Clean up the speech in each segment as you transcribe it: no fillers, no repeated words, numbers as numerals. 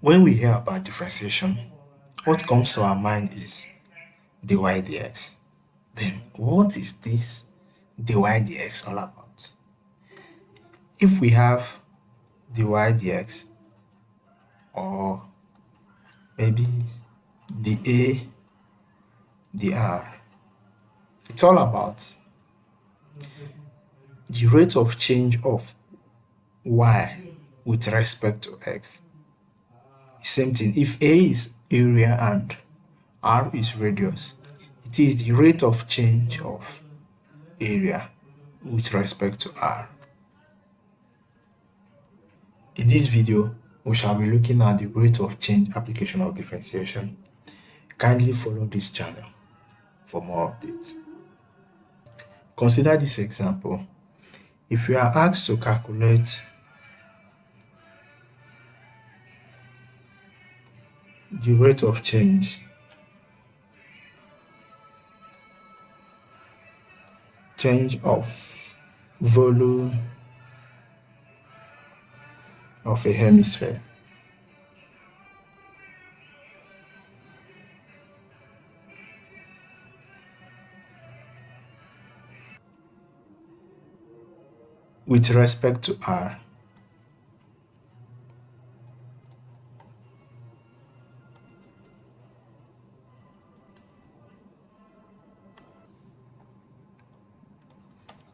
When we hear about differentiation, what comes to our mind is dy dx. Then what is this dy dx all about? If we have dy dx, or maybe dA dr, it's all about the rate of change of y with respect to x. Same thing, if A is area and r is radius, it is the rate of change of area with respect to r. In this video, we shall be looking at the rate of change application of differentiation. Kindly follow this channel for more updates. Consider this example. If you are asked to calculate the rate of change of volume of a hemisphere, with respect to r,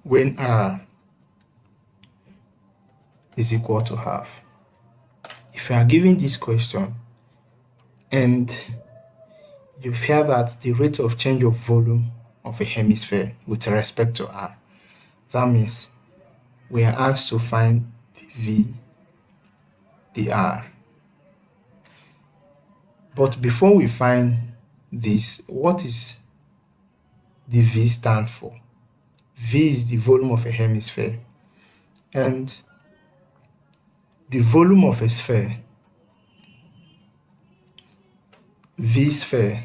when r is equal to half. If you are given this question and you fear that the rate of change of volume of a hemisphere with respect to r, that means we are asked to find the v, the r. But before we find this, what is the v stand for? V is the volume of a hemisphere, and the volume of a sphere, V sphere,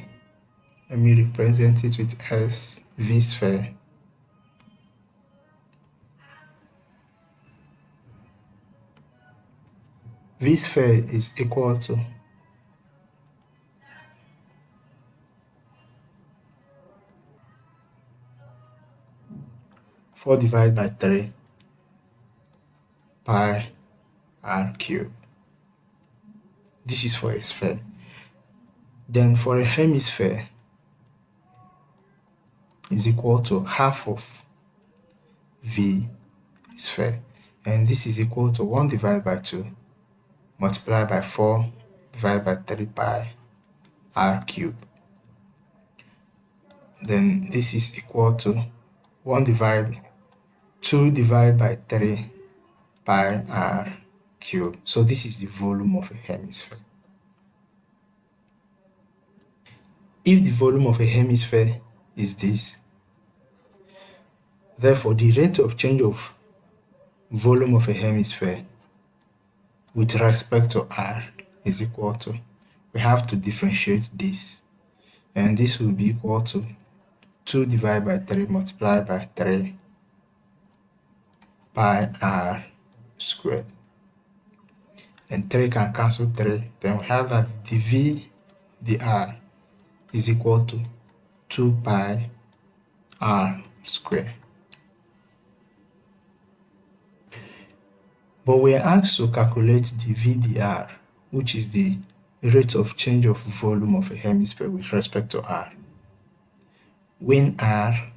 let me represent it with S, V sphere, V sphere is equal to 4 divided by 3 pi r cubed. This is for a sphere. Then for a hemisphere is equal to half of V sphere, and this is equal to 1 divided by 2 multiplied by 4 divided by 3 pi r cubed. Then this is equal to 2 divided by 3 pi r cubed. So this is the volume of a hemisphere. If the volume of a hemisphere is this, therefore the rate of change of volume of a hemisphere with respect to r is equal to, we have to differentiate this, and this will be equal to 2 divided by 3 multiplied by 3 pi r squared. And 3 can cancel 3, then we have that dv dr is equal to 2 pi r squared. But we are asked to calculate the VDR, which is the rate of change of volume of a hemisphere with respect to r, when r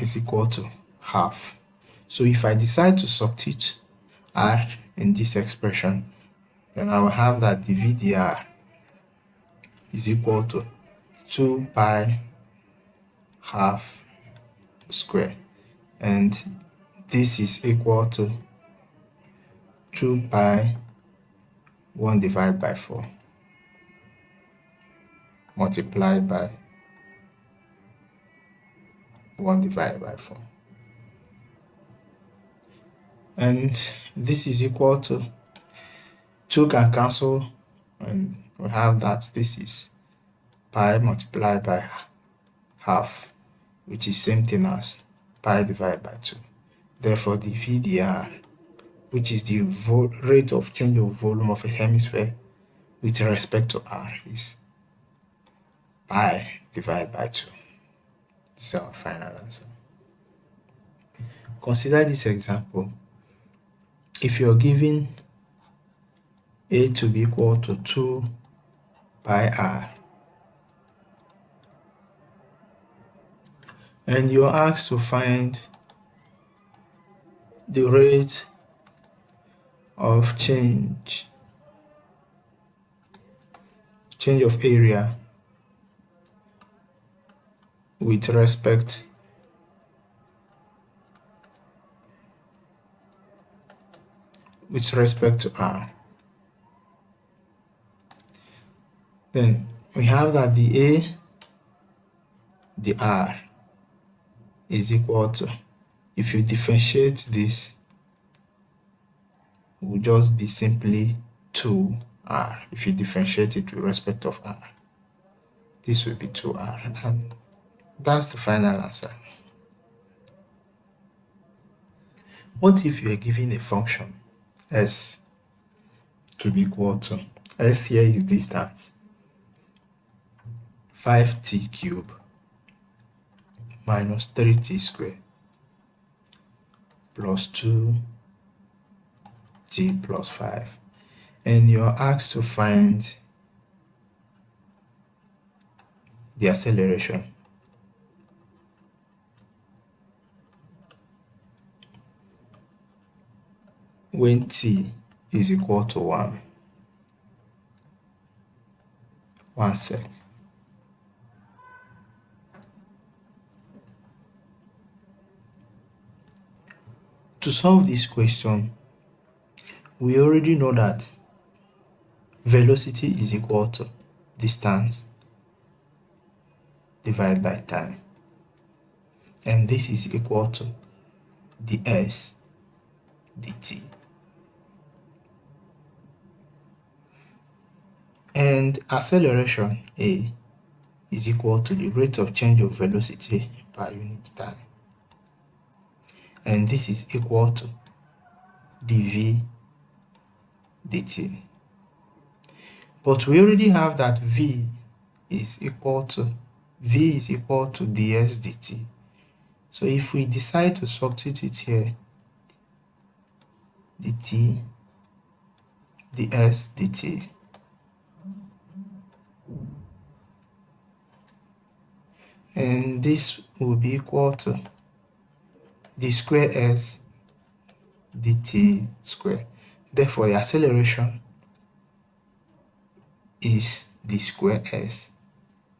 is equal to half. So if I decide to substitute r in this expression, then I will have that the VDR is equal to 2 pi half square, and this is equal to 2 pi 1 divided by 4 multiplied by 1 divided by 4. And this is equal to 2 can cancel, and we have that this is pi multiplied by half, which is same thing as pi divided by 2. Therefore, the VDR which is the rate of change of volume of a hemisphere with respect to r, is pi divided by 2. This is our final answer. Consider this example. If you're given a to be equal to 2 pi r, and you're asked to find the rate of change of area with respect to r, then we have that the a, the r is equal to, if you differentiate this, it will just be simply 2r. If you differentiate it with respect of r, this will be 2r, and that's the final answer. What if you are given a function s to be equal to, s here is distance, 5t cube minus 3t squared plus 2t plus 5, and you're asked to find the acceleration when t is equal to 1 sec. To solve this question, we already know that velocity is equal to distance divided by time, and this is equal to ds dt. And acceleration a is equal to the rate of change of velocity per unit time, and this is equal to dv dt. But we already have that v is equal to ds dt. So if we decide to substitute here dt ds dt, and this will be equal to d square s dt square. Therefore, the acceleration is d square s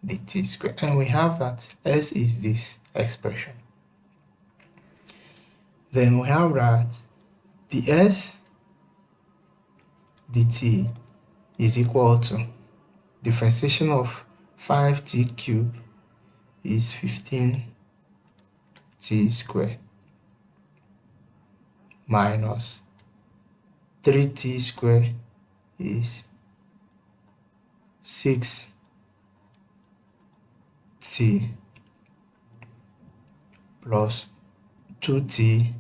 dt square, and we have that s is this expression. Then we have that ds dt is equal to differentiation of 5t cube is 15t squared minus 3t squared is 6t plus 2t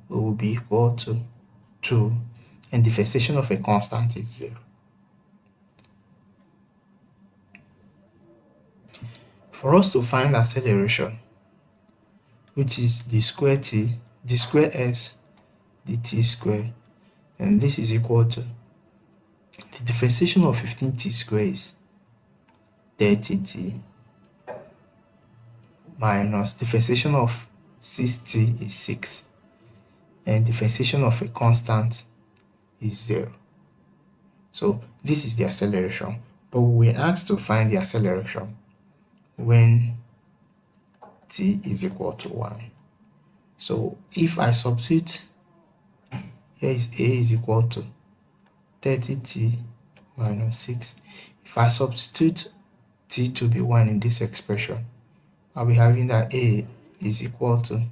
will be equal to 2, and differentiation of a constant is 0. For us to find acceleration, which is d square s dt square, and this is equal to the differentiation of 15t square is 30t minus differentiation of 6t is 6, and differentiation of a constant is 0. So this is the acceleration, but we're asked to find the acceleration when t is equal to 1. So if I substitute, here is a is equal to 30t minus 6. If I substitute t to be 1 in this expression, I'll be having that a is equal to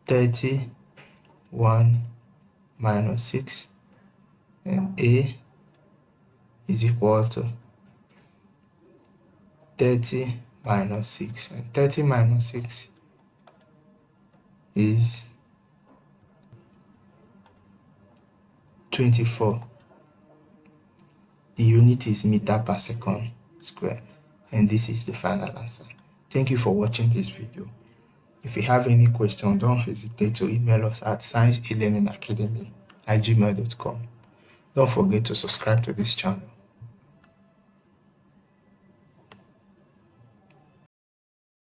31 minus 6, and a is equal to 30 minus 6, and 30 minus 6 is 24. The unit is meter per second square, and this is the final answer. Thank you for watching this video. If you have any question, don't hesitate to email us at scienceelearningacademy@gmail.com. Don't forget to subscribe to this channel.